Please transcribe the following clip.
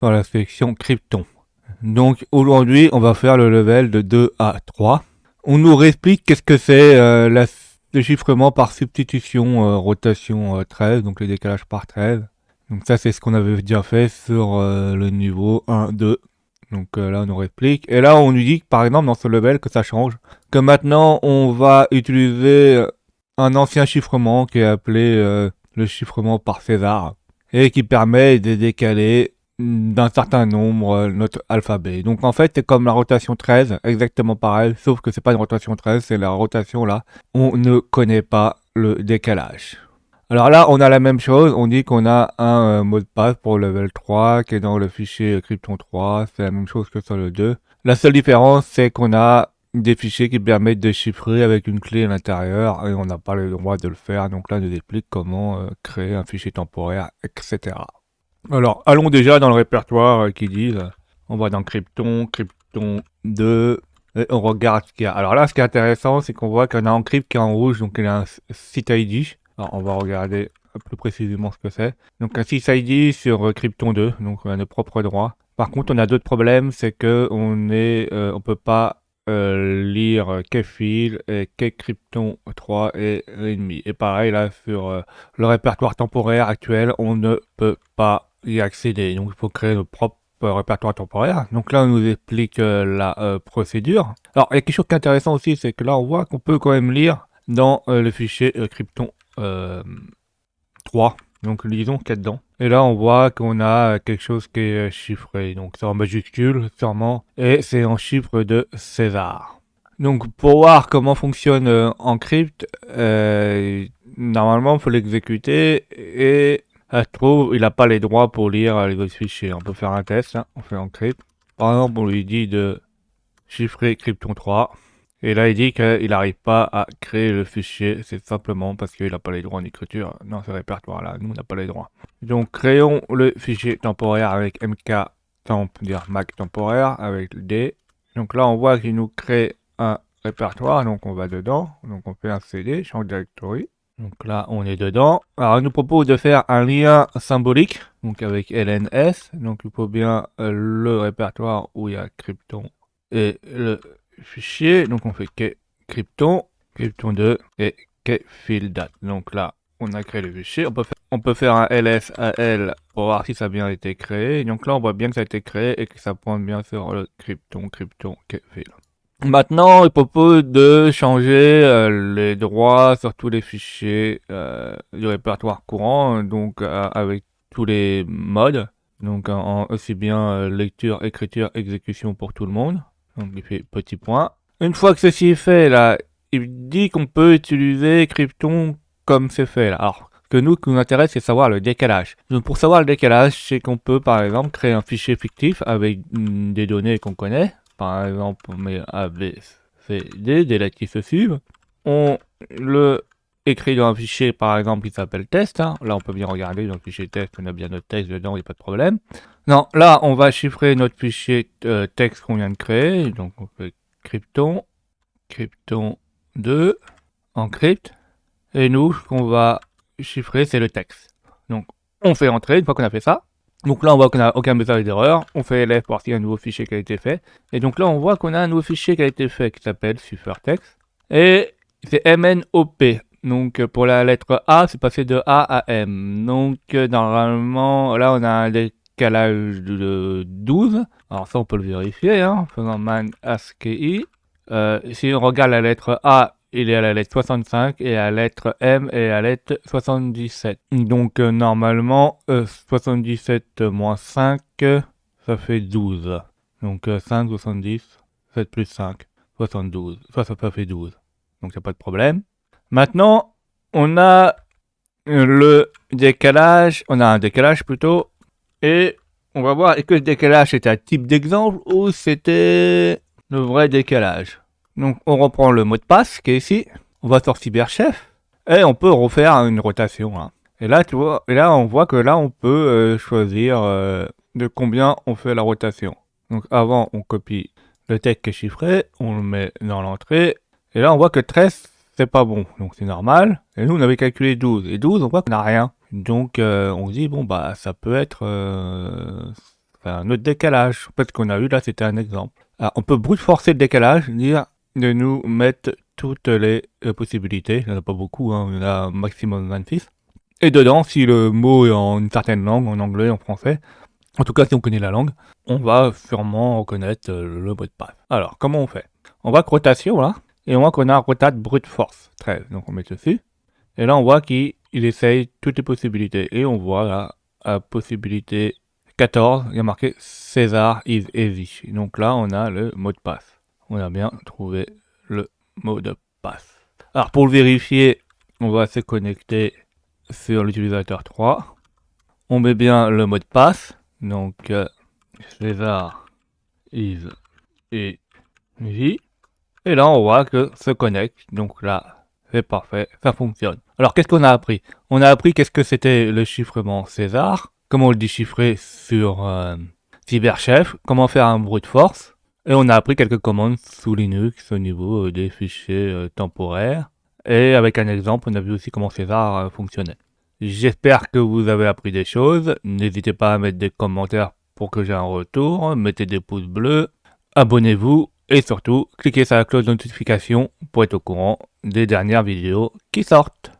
dans la section Krypton. Donc aujourd'hui, on va faire le level de 2 à 3. On nous réexplique qu'est-ce que c'est le chiffrement par substitution, rotation 13, donc le décalage par 13. Donc ça, c'est ce qu'on avait déjà fait sur le niveau 1, 2. Donc là, on nous réexplique. Et là, on nous dit, par exemple, dans ce level, que ça change. Que maintenant, on va utiliser un ancien chiffrement qui est appelé le chiffrement par César. Et qui permet de décaler d'un certain nombre notre alphabet. Donc en fait, c'est comme la rotation 13, exactement pareil, sauf que c'est pas une rotation 13, c'est la rotation là. On ne connaît pas le décalage. Alors là, on a la même chose, on dit qu'on a un mot de passe pour le level 3 qui est dans le fichier Krypton 3, c'est la même chose que sur le 2. La seule différence, c'est qu'on a des fichiers qui permettent de chiffrer avec une clé à l'intérieur et on n'a pas le droit de le faire. Donc là, on nous explique comment créer un fichier temporaire, etc. Alors, allons déjà dans le répertoire qui dit, on va dans Krypton, Krypton 2, et on regarde ce qu'il y a. Alors là, ce qui est intéressant, c'est qu'on voit qu'on a Encrypt qui est en rouge, donc il a un site ID. Alors, on va regarder plus précisément ce que c'est. Donc un site ID sur Krypton 2, donc on a nos propres droits. Par contre, on a d'autres problèmes, c'est que on peut pas lire Kfil et Krypton 3 et l'ennemi. Et pareil là sur le répertoire temporaire actuel, on ne peut pas y accéder. Donc il faut créer notre propre répertoire temporaire. Donc là on nous explique la procédure. Alors il y a quelque chose qui est intéressant aussi, c'est que là on voit qu'on peut quand même lire dans le fichier Krypton 3. Donc lisons qu'il y a dedans. Et là on voit qu'on a quelque chose qui est chiffré. Donc c'est en majuscule sûrement. Et c'est en chiffre de César. Donc pour voir comment fonctionne Encrypt, normalement il faut l'exécuter et ça se trouve il n'a pas les droits pour lire les autres fichiers. On peut faire un test, hein. On fait Encrypt. Par exemple on lui dit de chiffrer Krypton 3. Et là, il dit qu'il n'arrive pas à créer le fichier. C'est simplement parce qu'il n'a pas les droits en écriture dans ce répertoire-là. Nous, on n'a pas les droits. Donc, créons le fichier temporaire avec mktemp, dire Mac temporaire, avec le D. Donc là, on voit qu'il nous crée un répertoire. Donc, on va dedans. Donc, on fait un CD, change directory. Donc là, on est dedans. Alors, il nous propose de faire un lien symbolique. Donc, avec LNS. Donc, il faut bien le répertoire où il y a Krypton et le fichier, donc on fait Krypton, Krypton 2 et Kfildat. Donc là, on a créé le fichier. On peut faire un LSAL pour voir si ça a bien été créé. Donc là, on voit bien que ça a été créé et que ça pointe bien sur le Krypton, Kfil. Maintenant, il propose de changer les droits sur tous les fichiers du répertoire courant, donc avec tous les modes. Donc aussi bien lecture, écriture, exécution pour tout le monde. Donc il fait petit point. Une fois que ceci est fait, là, il dit qu'on peut utiliser Krypton comme c'est fait là. Alors, ce qui nous intéresse, c'est savoir le décalage. Donc pour savoir le décalage, c'est qu'on peut par exemple créer un fichier fictif avec des données qu'on connaît. Par exemple, on met ABCD, des lettres qui se suivent. On le écrit dans un fichier par exemple qui s'appelle test. Hein. Là, on peut bien regarder dans le fichier test, on a bien notre texte dedans, il n'y a pas de problème. Non, là, on va chiffrer notre fichier texte qu'on vient de créer. Donc, on fait Krypton, Krypton 2, encrypt. Et nous, ce qu'on va chiffrer, c'est le texte. Donc, on fait entrer une fois qu'on a fait ça. Donc là, on voit qu'on n'a aucun message d'erreur. On fait LF pour voir s'il y a un nouveau fichier qui a été fait. Et donc là, on voit qu'on a un nouveau fichier qui a été fait qui s'appelle Ciphertext. Et c'est MNOP. Donc pour la lettre A, c'est passé de A à M. Donc normalement, là, on a un décalage de 12. Alors ça, on peut le vérifier, hein, en faisant man ASCII. Si on regarde la lettre A, il est à la lettre 65 et la lettre M est à la lettre 77. Donc normalement, 77 moins 5, ça fait 12. Donc 5, 70, 7 plus 5, 72. Ça fait 12. Donc il n'y a pas de problème. Maintenant, on a le décalage, on a un décalage plutôt, et on va voir est-ce que le décalage c'était un type d'exemple ou c'était le vrai décalage. Donc on reprend le mot de passe qui est ici, on va sur Cyberchef, et on peut refaire une rotation. Hein. Et là, tu vois, et là on voit que là on peut choisir de combien on fait la rotation. Donc avant on copie le texte qui est chiffré, on le met dans l'entrée, et là on voit que 13 c'est pas bon, donc c'est normal. Et nous on avait calculé 12, et 12 on voit qu'on n'a rien. Donc on se dit bon bah ça peut être faire un autre décalage. En fait, ce qu'on a eu là, c'était un exemple. Alors, on peut brute forcer le décalage, dire de nous mettre toutes les possibilités. Il n'y en a pas beaucoup, hein, il y en a un maximum 26. Et dedans, si le mot est en une certaine langue, en anglais, en français, en tout cas si on connaît la langue, on va sûrement reconnaître le mot de passe. Alors, comment on fait? On va que rotation là, et on voit qu'on a rotate brute force 13. Donc on met dessus. Et là, on voit qu'il essaye toutes les possibilités. Et on voit là, à possibilité 14, il y a marqué César is easy. Donc là, on a le mot de passe. On a bien trouvé le mot de passe. Alors, pour le vérifier, on va se connecter sur l'utilisateur 3. On met bien le mot de passe. Donc, César is easy. Et là, on voit que se connecte. Donc là, c'est parfait, ça fonctionne. Alors, qu'est-ce qu'on a appris? On a appris qu'est-ce que c'était le chiffrement César, comment le déchiffrer sur CyberChef, comment faire un brute force, et on a appris quelques commandes sous Linux au niveau des fichiers temporaires. Et avec un exemple, on a vu aussi comment César fonctionnait. J'espère que vous avez appris des choses. N'hésitez pas à mettre des commentaires pour que j'ai un retour. Mettez des pouces bleus. Abonnez-vous. Et surtout, cliquez sur la cloche de notification pour être au courant des dernières vidéos qui sortent.